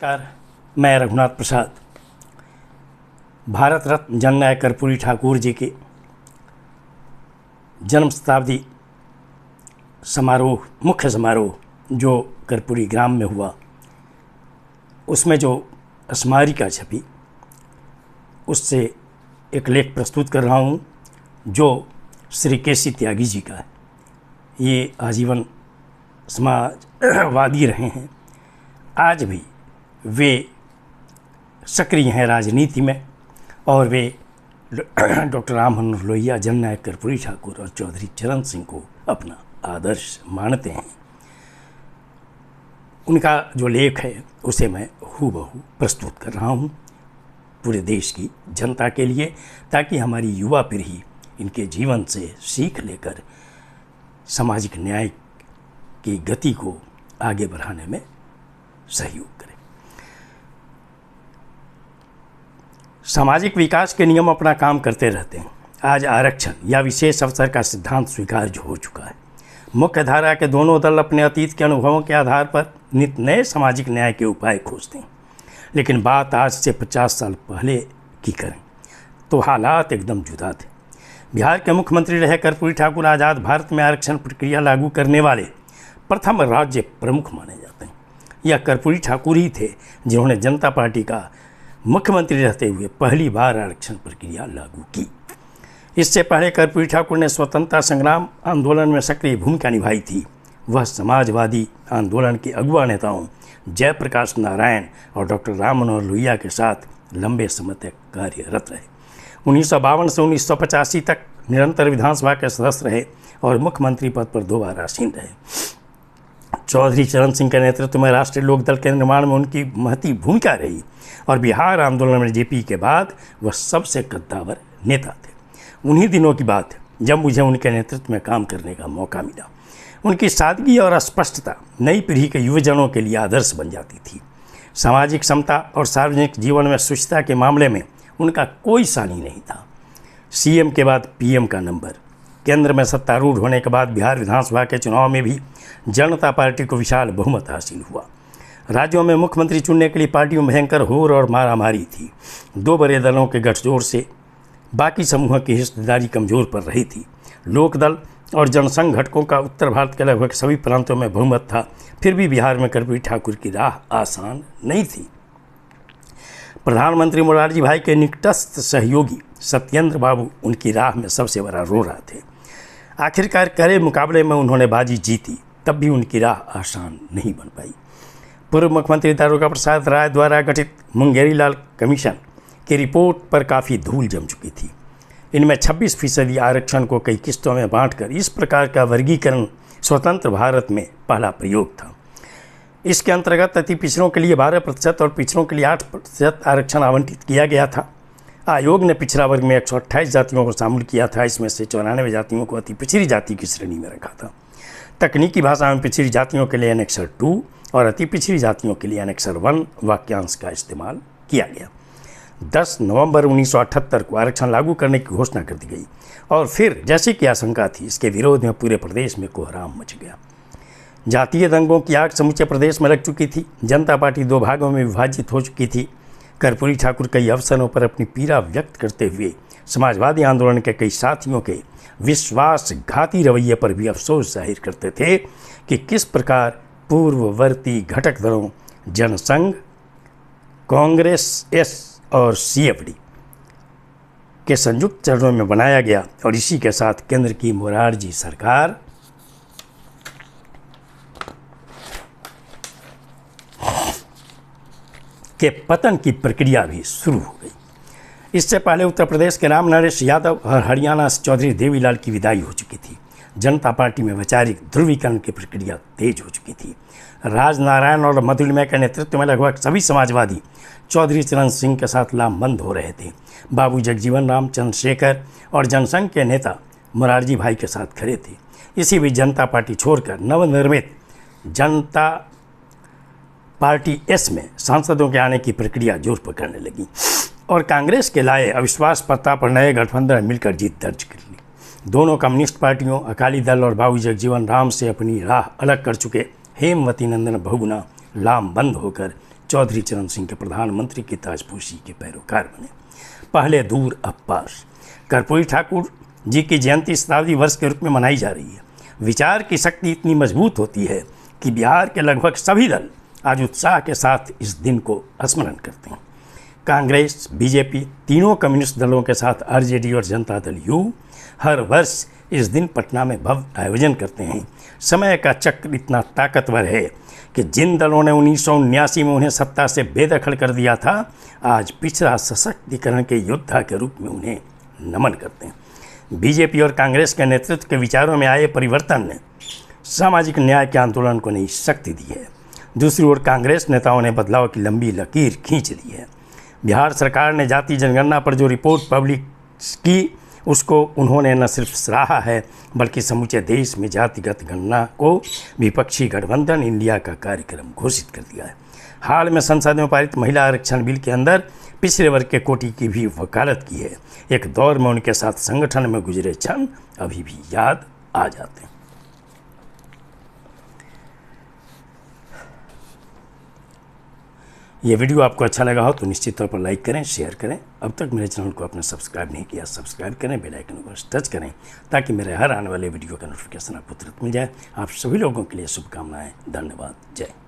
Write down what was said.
नमस्कार, मैं रघुनाथ प्रसाद। भारत रत्न जननायक कर्पूरी ठाकुर जी के जन्म शताब्दी समारोह, मुख्य समारोह जो कर्पूरी ग्राम में हुआ, उसमें जो स्मारिका छपी, उससे एक लेख प्रस्तुत कर रहा हूँ जो श्री केसी त्यागी जी का है। ये आजीवन समाजवादी रहे हैं, आज भी वे सक्रिय हैं राजनीति में, और वे डॉक्टर राम मनोहर लोहिया, जननायक कर्पूरी ठाकुर और चौधरी चरण सिंह को अपना आदर्श मानते हैं। उनका जो लेख है उसे मैं हूबहू प्रस्तुत कर रहा हूँ पूरे देश की जनता के लिए, ताकि हमारी युवा पीढ़ी इनके जीवन से सीख लेकर सामाजिक न्याय की गति को आगे बढ़ाने में सहयोग करे। सामाजिक विकास के नियम अपना काम करते रहते हैं। आज आरक्षण या विशेष अवसर का सिद्धांत स्वीकार्य हो चुका है। मुख्य धारा के दोनों दल अपने अतीत के अनुभवों के आधार पर नित नए सामाजिक न्याय के उपाय खोजते हैं, लेकिन बात आज से 50 साल पहले की करें तो हालात एकदम जुदा थे। बिहार के मुख्यमंत्री रहे कर्पूरी ठाकुर आज़ाद भारत में आरक्षण प्रक्रिया लागू करने वाले प्रथम राज्य प्रमुख माने जाते हैं। यह कर्पूरी ठाकुर ही थे जिन्होंने जनता पार्टी का मुख्यमंत्री रहते हुए पहली बार आरक्षण प्रक्रिया लागू की। इससे पहले कर्पूरी ठाकुर ने स्वतंत्रता संग्राम आंदोलन में सक्रिय भूमिका निभाई थी। वह समाजवादी आंदोलन के अगुआ नेताओं जयप्रकाश नारायण और डॉक्टर राम मनोहर लोहिया के साथ लंबे समय तक कार्यरत रहे। 1952 से 1985 तक निरंतर विधानसभा के सदस्य रहे और मुख्यमंत्री पद पर 2 बार आसीन रहे। चौधरी चरण सिंह के नेतृत्व में राष्ट्रीय लोकदल के निर्माण में उनकी महती भूमिका रही और बिहार आंदोलन में जेपी के बाद वह सबसे कद्दावर नेता थे। उन्हीं दिनों की बात है जब मुझे उनके नेतृत्व में काम करने का मौका मिला। उनकी सादगी और स्पष्टता नई पीढ़ी के युवजनों के लिए आदर्श बन जाती थी। सामाजिक समता और सार्वजनिक जीवन में शुचिता के मामले में उनका कोई सानी नहीं था। सीएम के बाद पीएम का नंबर, केंद्र में सत्तारूढ़ होने के बाद बिहार विधानसभा के चुनाव में भी जनता पार्टी को विशाल बहुमत हासिल हुआ। राज्यों में मुख्यमंत्री चुनने के लिए पार्टी में भयंकर होड़ और मारामारी थी। 2 बड़े दलों के गठजोड़ से बाकी समूहों की हिस्सेदारी कमजोर पड़ रही थी। लोकदल और जनसंघ घटकों का उत्तर भारत के लगभग सभी प्रांतों में बहुमत था। फिर भी बिहार में कर्पूरी ठाकुर की राह आसान नहीं थी। प्रधानमंत्री मोरारजी भाई के निकटस्थ सहयोगी सत्येंद्र बाबू उनकी राह में सबसे बड़ा रोड़ा थे। आखिरकार कड़े मुकाबले में उन्होंने बाजी जीती, तब भी उनकी राह आसान नहीं बन पाई। पूर्व मुख्यमंत्री दारोगा प्रसाद राय द्वारा गठित मुंगेरी लाल कमीशन की रिपोर्ट पर काफ़ी धूल जम चुकी थी। इनमें 26% आरक्षण को कई किस्तों में बांटकर इस प्रकार का वर्गीकरण स्वतंत्र भारत में पहला प्रयोग था। इसके अंतर्गत अति पिछड़ों के लिए 12% और पिछड़ों के लिए 8% आरक्षण आवंटित किया गया था। आयोग ने पिछड़ा वर्ग में 128 जातियों को शामिल किया था। इसमें से 94 जातियों को अति पिछड़ी जाति की श्रेणी में रखा था। तकनीकी भाषा में पिछड़ी जातियों के लिए एनेक्सर 2 और अति पिछड़ी जातियों के लिए एनेक्सर 1 वाक्यांश का इस्तेमाल किया गया। 10 नवंबर 1978 को आरक्षण लागू करने की घोषणा कर दी गई और फिर जैसे कि आशंका थी, इसके विरोध में पूरे प्रदेश में कोहराम मच गया। जातीय दंगों की आग समूचे प्रदेश में लग चुकी थी। जनता पार्टी 2 भागों में विभाजित हो चुकी थी। कर्पूरी ठाकुर कई अवसरों पर अपनी पीड़ा व्यक्त करते हुए समाजवादी आंदोलन के कई साथियों के विश्वासघाती रवैये पर भी अफसोस जाहिर करते थे कि किस प्रकार पूर्ववर्ती घटक दलों जनसंघ, कांग्रेस एस और सीएफडी के संयुक्त चरणों में बनाया गया और इसी के साथ केंद्र की मोरारजी सरकार के पतन की प्रक्रिया भी शुरू हो गई। इससे पहले उत्तर प्रदेश के राम नरेश यादव और हरियाणा से चौधरी देवीलाल की विदाई हो चुकी थी। जनता पार्टी में वैचारिक ध्रुवीकरण की प्रक्रिया तेज हो चुकी थी। राजनारायण और मधुलिमा के नेतृत्व में लगभग सभी समाजवादी चौधरी चरण सिंह के साथ लामबंद हो रहे थे। बाबू जगजीवन राम, चंद्रशेखर और जनसंघ के नेता मोरारजी भाई के साथ खड़े थे। इसी बीच जनता पार्टी छोड़कर नवनिर्मित जनता पार्टी एस में सांसदों के आने की प्रक्रिया जोर पकड़ने लगी और कांग्रेस के लाए अविश्वास प्रस्ताव पर नए गठबंधन मिलकर जीत दर्ज कर ली। दोनों कम्युनिस्ट पार्टियों अकाली दल और बाबू जगजीवन राम से अपनी राह अलग कर चुके हेमवती नंदन बहुगुना लामबंद होकर चौधरी चरण सिंह के प्रधानमंत्री की ताजपोशी के पैरोकार बने। पहले दूर अब पास। कर्पूरी ठाकुर जी की जयंती शताब्दी वर्ष के रूप में मनाई जा रही है। विचार की शक्ति इतनी मजबूत होती है कि बिहार के लगभग सभी दल आज उत्साह के साथ इस दिन को स्मरण करते हैं। कांग्रेस, बीजेपी, तीनों कम्युनिस्ट दलों के साथ आरजेडी और जनता दल यू हर वर्ष इस दिन पटना में भव्य आयोजन करते हैं। समय का चक्र इतना ताकतवर है कि जिन दलों ने 1979 में उन्हें सत्ता से बेदखल कर दिया था, आज पिछड़ा सशक्तिकरण के योद्धा के रूप में उन्हें नमन करते हैं। बीजेपी और कांग्रेस के नेतृत्व के विचारों में आए परिवर्तन ने सामाजिक न्याय के आंदोलन को नई शक्ति दी है। दूसरी ओर कांग्रेस नेताओं ने बदलाव की लंबी लकीर खींच ली है। बिहार सरकार ने जाति जनगणना पर जो रिपोर्ट पब्लिक की, उसको उन्होंने न सिर्फ सराहा है बल्कि समूचे देश में जातिगत गणना को विपक्षी गठबंधन इंडिया का कार्यक्रम घोषित कर दिया है। हाल में संसद में पारित महिला आरक्षण बिल के अंदर पिछड़े वर्ग के कोटि की भी वकालत की है। एक दौर में उनके साथ संगठन में गुजरे क्षण अभी भी याद आ जाते हैं। ये वीडियो आपको अच्छा लगा हो तो निश्चित तौर पर लाइक करें, शेयर करें। अब तक मेरे चैनल को आपने सब्सक्राइब नहीं किया, सब्सक्राइब करें, बेल आइकन को टच करें ताकि मेरे हर आने वाले वीडियो का नोटिफिकेशन आपको तुरंत मिल जाए। आप सभी लोगों के लिए शुभकामनाएं। धन्यवाद। जय।